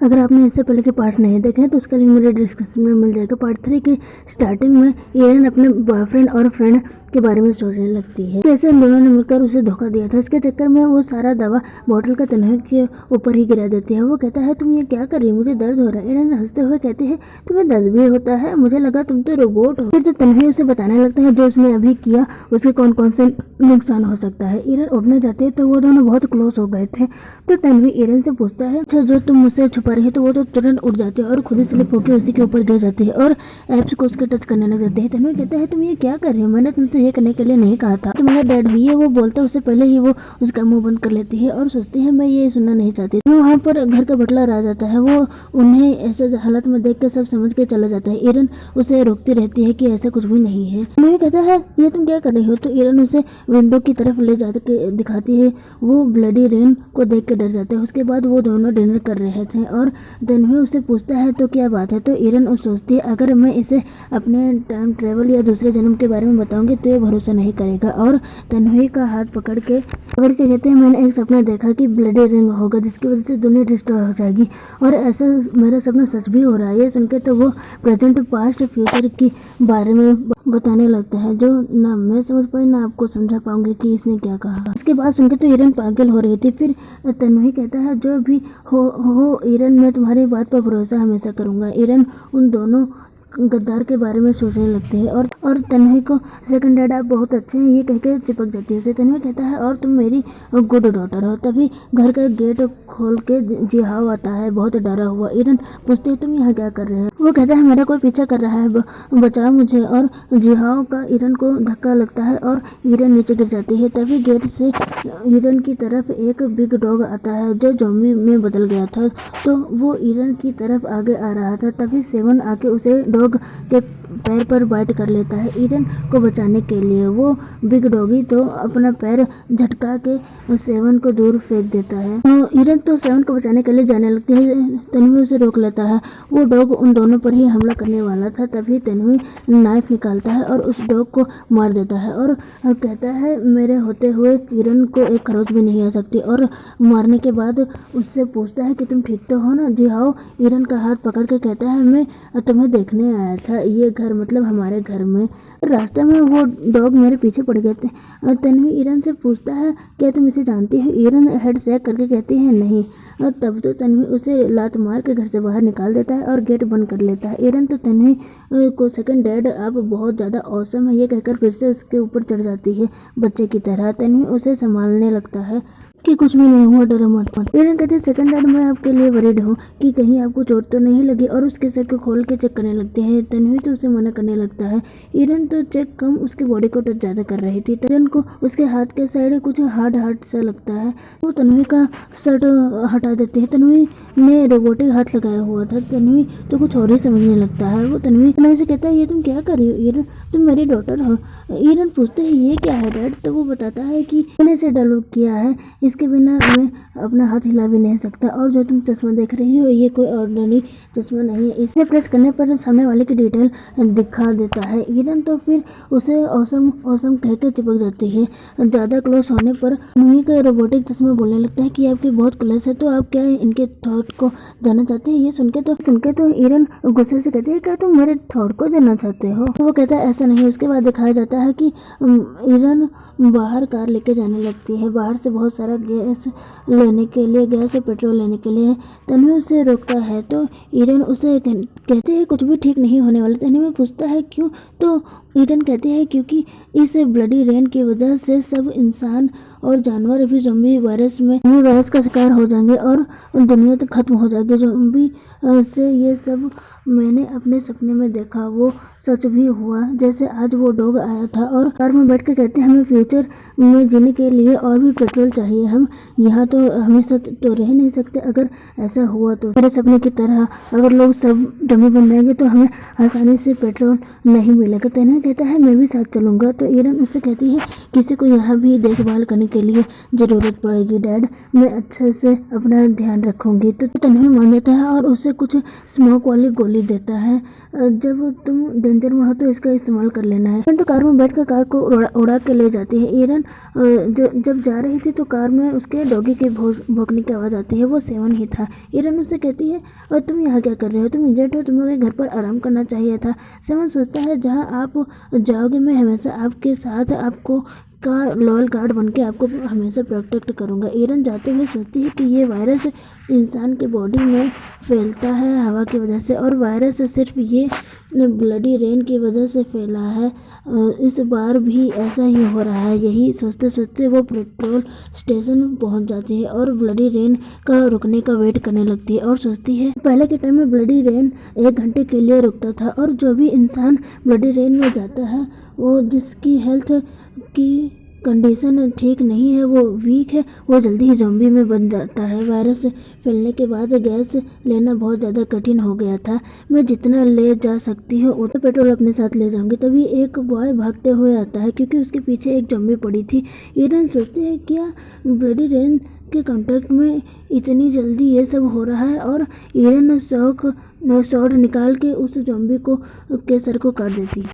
अगर आपने इससे पहले के पार्ट नहीं देखे हैं तो उसका लिंक मेरे डिस्क्रिप्शन में मिल जाएगा। पार्ट 3 के स्टार्टिंग में एरन अपने बॉयफ्रेंड और फ्रेंड के बारे में सोचने लगती है कैसे उन दोनों ने मिलकर उसे धोखा दिया था। इसके चक्कर में वो सारा दवा बॉटल का तन्वी के ऊपर ही गिरा देती है। वो कहता है तुम ये क्या कर रही हो, मुझे दर्द हो रहा है। एरन हंसते हुए कहती है तुम्हें दर्द भी होता है, मुझे लगा तुम तो रोबोट हो। फिर तो तन्वी उसे बताने लगता है जो उसने अभी किया उसके कौन कौन से नुकसान हो सकता है। एरन उठने जाती है तो वो दोनों बहुत क्लोज हो गए थे। तो तन्वी एरन से पूछता है अच्छा जो तुम मुझसे छुपा रही है, तो वो तो तुरंत उठ जाती है और खुद ही स्लिप होकर उसी के ऊपर गिर जाती है और एप्स को उसके टच करने लग जाते हैं। तन्वी कहता है तुम ये क्या कर रही हो, मैंने तुमसे ये करने के लिए नहीं कहा था, तुम्हारा डैड भी है। वो बोलता है उससे पहले ही वो उसका मुंह बंद कर लेती है और सोचती है मैं ये सुनना नहीं चाहती। तो वहाँ पर घर का बटलर आ जाता है। वो उन्हें ऐसे हालत में देख के सब समझ के चला जाता है। एरन उसे रोकती रहती है कि ऐसा कुछ भी नहीं है। तन्वी कहता है ये तुम क्या कर रही हो, तो एरन उसे विंडो की तरफ ले जाकर दिखाती है। वो ब्लडी रेन को देख के डर जाते हैं। उसके बाद वो दोनों डिनर कर रहे थे और तन्वी उससे पूछता है तो क्या बात है। तो एरन सोचती है अगर मैं इसे अपने टाइम ट्रेवल या दूसरे जन्म के बारे में बताऊंगी तो ये भरोसा नहीं करेगा। और तन्वी का हाथ पकड़ के कहते हैं मैंने एक सपना देखा कि ब्लडी रिंग होगा जिसकी वजह से दुनिया डिस्ट्रॉय हो जाएगी और ऐसा मेरा सपना सच भी हो रहा है। ये सुनकर तो वो प्रेजेंट पास्ट फ्यूचर के बारे में बताने लगता है जो ना मैं समझ पाई ना आपको समझा पाऊंगी कि इसने क्या कहा। इसके बाद सुनकर तो एरन पागल हो रही थी। फिर तन्वी कहता है जो भी हो एरन, मैं तुम्हारी बात पर भरोसा हमेशा करूंगा। एरन उन दोनों गद्दार के बारे में सोचने लगते हैं और तन्वी को सेकंड डैड आप बहुत अच्छे हैं ये कहकर चिपक जाती है उसे। तन्वी कहता है और तुम मेरी गुड डॉटर हो। तभी घर का गेट खोल के जिहाव आता है बहुत डरा हुआ। एरन पूछते है तुम यहाँ क्या कर रहे हो। वो कहता है मेरा कोई पीछा कर रहा है, बचाओ मुझे। और जिहाव का एरन को धक्का लगता है और एरन नीचे गिर जाती है। तभी गेट से एरन की तरफ एक बिग डॉग आता है जो ज़ॉम्बी में बदल गया था। तो वो एरन की तरफ आगे आ रहा था। तभी सेवन आके उसे डॉग के पैर पर बाइट कर लेता है। एरन को बचाने के लिए वो बिग डॉगी तो अपना पैर झटका के सेवन को दूर फेंक देता है। एरन तो सेवन को बचाने के लिए जाने लगती है। तन्वी उसे रोक लेता है। वो डॉग उन दोनों पर ही हमला करने वाला था। तभी तन्वी नाइफ निकालता है और उस डॉग को मार देता है और कहता है मेरे होते हुए एरन को एक खरोच भी नहीं आ सकती। और मारने के बाद उससे पूछता है कि तुम ठीक तो हो ना। जी हाँ। एरन का हाथ पकड़ के कहता है मैं तुम्हें देखने आया था, ये घर मतलब हमारे घर में। रास्ते में वो डॉग मेरे पीछे पड़ गए थे। तन्वी एरन से पूछता है क्या तुम इसे जानती हो। एरन हेड शेक करके कहती है नहीं। और तब तो तन्वी उसे लात मार के घर से बाहर निकाल देता है और गेट बंद कर लेता है। एरन तो तन्वी को सेकंड डैड आप बहुत ज़्यादा औसम है ये कहकर फिर से उसके ऊपर चढ़ जाती है बच्चे की तरह। तन्वी उसे संभालने लगता है कि कुछ भी नहीं हुआ, डरो मत। एरन कहते हैं सेकंड डैड मैं आपके लिए वरीड हूँ कि कहीं आपको चोट तो नहीं लगी और उसके शर्ट को खोल के चेक करने लगते हैं। तन्वी तो उसे मना करने लगता है। एरन तो चेक कम उसके बॉडी को टच ज़्यादा कर रही थी। एरन को उसके हाथ के साइड कुछ हार्ड सा लगता है। वो तन्वी का शर्ट हटा देती है। तन्वी ने रोबोटिक हाथ लगाया हुआ था। तन्वी तो कुछ और ही समझने लगता है। वो तन्वी से कहता है ये तुम क्या कर रही हो एरन, तुम मेरी डॉटर हो। एरन पूछते हैं ये क्या है डैड। तो वो बताता है कि मैंने इसे डेवलप किया है, इसके बिना मैं अपना हाथ हिला भी नहीं सकता। और जो तुम चश्मा देख रही हो ये कोई ऑर्डिनरी चश्मा नहीं है, इसे प्रेस करने पर सामने वाले की डिटेल दिखा देता है। एरन तो फिर उसे औसम कह के चिपक जाती है। ज़्यादा क्लोज होने पर तन्वी का रोबोटिक चश्मा बोलने लगता है कि आपकी बहुत क्लोज है, तो आप क्या इनके थॉट को जानना चाहते हैं। ये सुनके तो एरन गुस्से से कहते हैं क्या तुम मेरे थॉट को जानना चाहते हो। वो कहता है ऐसा नहीं। उसके बाद दिखाया जाता है कि एरन बाहर कार लेके जाने लगती है, बाहर से बहुत सारा गैस लेने के लिए, गैस और पेट्रोल लेने के लिए। तन्वी उसे रोकता है तो एरन उसे कहते हैं कुछ भी ठीक नहीं होने वाला। तन्वी पूछता है क्यों, तो एरन कहते हैं क्योंकि इस ब्लडी रेन की वजह से सब इंसान और जानवर भी ज़ॉम्बी वायरस का शिकार हो जाएंगे और दुनिया तो खत्म हो जाएगी। ज़ॉम्बी से ये सब मैंने अपने सपने में देखा, वो सच भी हुआ। जैसे आज वो डॉग आया था और कार में बैठ के कहते हैं हमें फ्यूचर में जीने के लिए और भी पेट्रोल चाहिए, हम यहाँ तो हमेशा तो रह नहीं सकते। अगर ऐसा हुआ तो मेरे सपने की तरह अगर लोग सब डमी बन जाएंगे तो हमें आसानी से पेट्रोल नहीं मिलेगा। तन्वी कहता है मैं भी साथ चलूँगा। तो एरन उससे कहती है किसी को यहाँ भी देखभाल करने के लिए ज़रूरत पड़ेगी डैड, मैं अच्छे से अपना ध्यान रखूँगी। तो तन्वी मान जाता है और उसे कुछ स्मोक वाली गोली देता है। जब तुम डेंजर में हो तो इसका इस्तेमाल कर लेना है। तो कार में बैठकर कार को उड़ा के ले जाती है। एरन जब जा रही थी तो कार में उसके डॉगी के भौंकने की आवाज़ आती है। वो सेवन ही था। एरन उससे कहती है, और तुम यहाँ क्या कर रहे हो? तुम इंजर्ड हो, तुम्हें घर पर आराम करना चाहिए था। सेवन सोचता है, जहाँ आप जाओगे मैं हमेशा आपके साथ आपको का लॉयल गार्ड बन के आपको हमेशा प्रोटेक्ट करूँगा। एरन जाते हुए सोचती है कि ये वायरस इंसान के बॉडी में फैलता है हवा की वजह से, और वायरस सिर्फ ये ब्लडी रेन की वजह से फैला है। इस बार भी ऐसा ही हो रहा है। यही सोचते सोचते वो पेट्रोल स्टेशन पहुंच जाती है और ब्लडी रेन का रुकने का वेट करने लगती है और सोचती है, पहले के टाइम में ब्लडी रेन 1 घंटे के लिए रुकता था, और जो भी इंसान ब्लडी रेन में जाता है वो जिसकी हेल्थ की कंडीशन ठीक नहीं है, वो वीक है, वो जल्दी ही ज़ॉम्बी में बन जाता है। वायरस फैलने के बाद गैस लेना बहुत ज़्यादा कठिन हो गया था। मैं जितना ले जा सकती हूँ उतना पेट्रोल अपने साथ ले जाऊंगी। तभी एक बॉय भागते हुए आता है क्योंकि उसके पीछे एक ज़ॉम्बी पड़ी थी। एरन सोचते हैं क्या ब्लडी रेन के कांटेक्ट में इतनी जल्दी ये सब हो रहा है, और एरन शॉर्ट निकाल के उस ज़ॉम्बी को के सर को काट देती है।